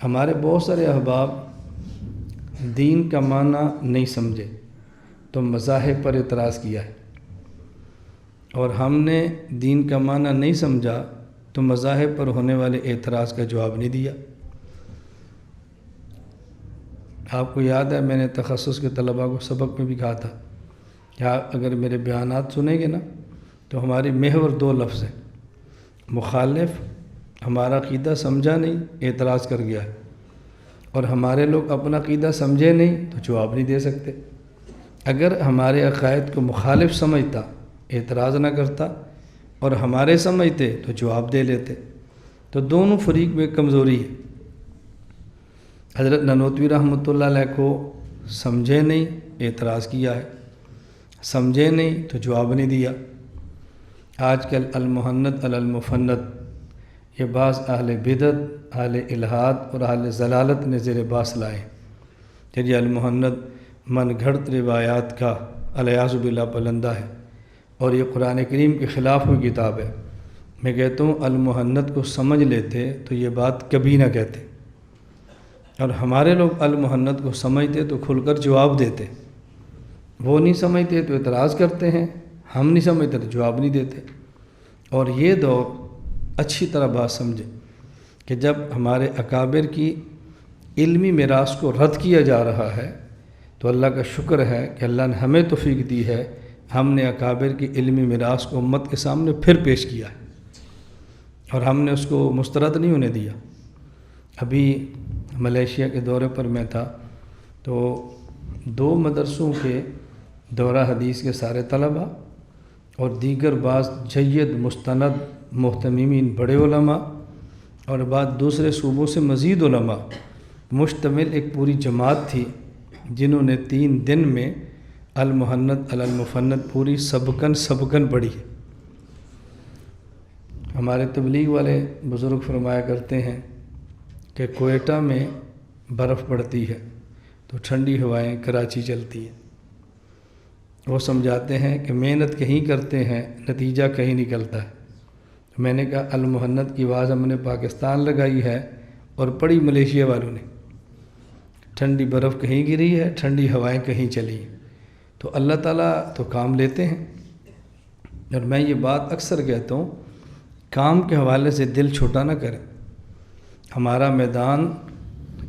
ہمارے بہت سارے احباب دین کا معنی نہیں سمجھے تو مذاہب پر اعتراض کیا ہے، اور ہم نے دین کا معنی نہیں سمجھا تو مذاہب پر ہونے والے اعتراض کا جواب نہیں دیا۔ آپ کو یاد ہے میں نے تخصص کے طلباء کو سبق میں بھی کہا تھا کہ آپ اگر میرے بیانات سنیں گے نا تو ہماری محور دو لفظ ہیں، مخالف ہمارا عقیدہ سمجھا نہیں اعتراض کر گیا ہے، اور ہمارے لوگ اپنا عقیدہ سمجھے نہیں تو جواب نہیں دے سکتے۔ اگر ہمارے عقائد کو مخالف سمجھتا اعتراض نہ کرتا، اور ہمارے سمجھتے تو جواب دے لیتے، تو دونوں فریق میں کمزوری ہے۔ حضرت نانوتوی رحمۃ اللہ علیہ کو سمجھے نہیں اعتراض کیا ہے، سمجھے نہیں تو جواب نہیں دیا۔ آج کل المحنت علی المفند یہ بعض اہل بدعت، اہل الحاد اور اہل ضلالت نے زیر باس لائے کہ یہ المحنت من گھڑت روایات کا الیاذ باللہ پلندہ ہے، اور یہ قرآن کریم کے خلاف ہوئی کتاب ہے۔ میں کہتا ہوں المحنت کو سمجھ لیتے تو یہ بات کبھی نہ کہتے، اور ہمارے لوگ المحنت کو سمجھتے تو کھل کر جواب دیتے، وہ نہیں سمجھتے تو اعتراض کرتے ہیں، ہم نہیں سمجھتے تو جواب نہیں دیتے۔ اور یہ دور اچھی طرح بات سمجھے کہ جب ہمارے اکابر کی علمی میراث کو رد کیا جا رہا ہے تو اللہ کا شکر ہے کہ اللہ نے ہمیں توفیق دی ہے، ہم نے اکابر کی علمی میراث کو امت کے سامنے پھر پیش کیا ہے، اور ہم نے اس کو مسترد نہیں ہونے دیا۔ ابھی ملیشیا کے دورے پر میں تھا تو 2 مدرسوں کے دورہ حدیث کے سارے طلباء اور دیگر بعض جید مستند محتممین بڑے علماء اور بعض دوسرے صوبوں سے مزید علماء مشتمل ایک پوری جماعت تھی جنہوں نے 3 دن میں المحنت علی المفند پوری سبکن پڑھی ہے۔ ہمارے تبلیغ والے بزرگ فرمایا کرتے ہیں کہ کوئٹہ میں برف پڑتی ہے تو ٹھنڈی ہوائیں کراچی چلتی ہیں۔ وہ سمجھاتے ہیں کہ محنت کہیں کرتے ہیں نتیجہ کہیں نکلتا ہے۔ میں نے کہا المحنت کی آواز ہم نے پاکستان لگائی ہے اور پڑھی ملیشیا والوں نے، ٹھنڈی برف کہیں گری ہے، ٹھنڈی ہوائیں کہیں چلی ہیں، تو اللہ تعالیٰ تو کام لیتے ہیں۔ اور میں یہ بات اکثر کہتا ہوں، کام کے حوالے سے دل چھوٹا نہ کریں۔ ہمارا میدان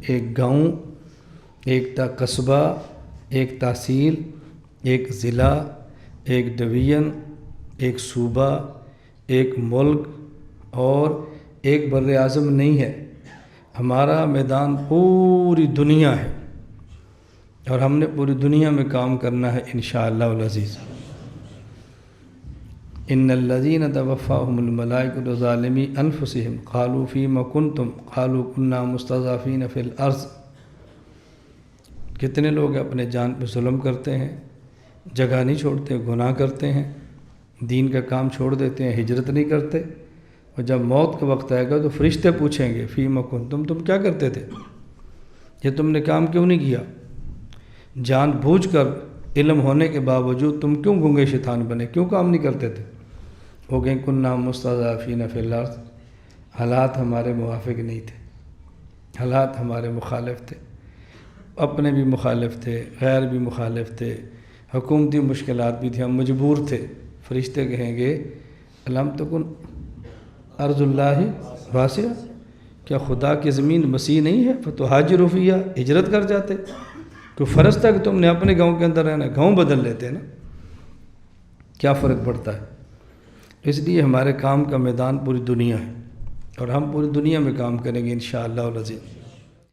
ایک گاؤں، ایک قصبہ، ایک تحصیل، ایک ضلع، ایک ڈویژن، ایک صوبہ، ایک ملک اور ایک بر اعظم نہیں ہے۔ ہمارا میدان پوری دنیا ہے، اور ہم نے پوری دنیا میں کام کرنا ہے انشاءاللہ العزیز۔ ان الذین توفاهم الملائکۃ ظالمی انفسهم قالوا فیما کنتم قالوا کنا مستضعفین فی الارض۔ کتنے لوگ اپنے جان پہ ظلم کرتے ہیں، جگہ نہیں چھوڑتے، گناہ کرتے ہیں، دین کا کام چھوڑ دیتے ہیں، ہجرت نہیں کرتے، اور جب موت کا وقت آئے گا تو فرشتے پوچھیں گے فیما کنتم، تم کیا کرتے تھے، یہ تم نے کام کیوں نہیں کیا؟ جان بوجھ کر علم ہونے کے باوجود تم کیوں گنگے شیطان بنے، کیوں کام نہیں کرتے تھے؟ ہو گئے کنا مستضعفین فی الارض، حالات ہمارے موافق نہیں تھے، حالات ہمارے مخالف تھے، اپنے بھی مخالف تھے، غیر بھی مخالف تھے، حکومتی مشکلات بھی تھیں، ہم مجبور تھے۔ فرشتے کہیں گے الم تکن ارض اللہ واسعہ، کیا خدا کی زمین وسیع نہیں ہے؟ فتہاجروا فیہا، ہجرت کر جاتے۔ تو فرض تھا کہ تم نے اپنے گاؤں کے اندر رہنا، گاؤں بدل لیتے نا، کیا فرق پڑتا ہے؟ اس لیے ہمارے کام کا میدان پوری دنیا ہے، اور ہم پوری دنیا میں کام کریں گے انشاءاللہ العزیز۔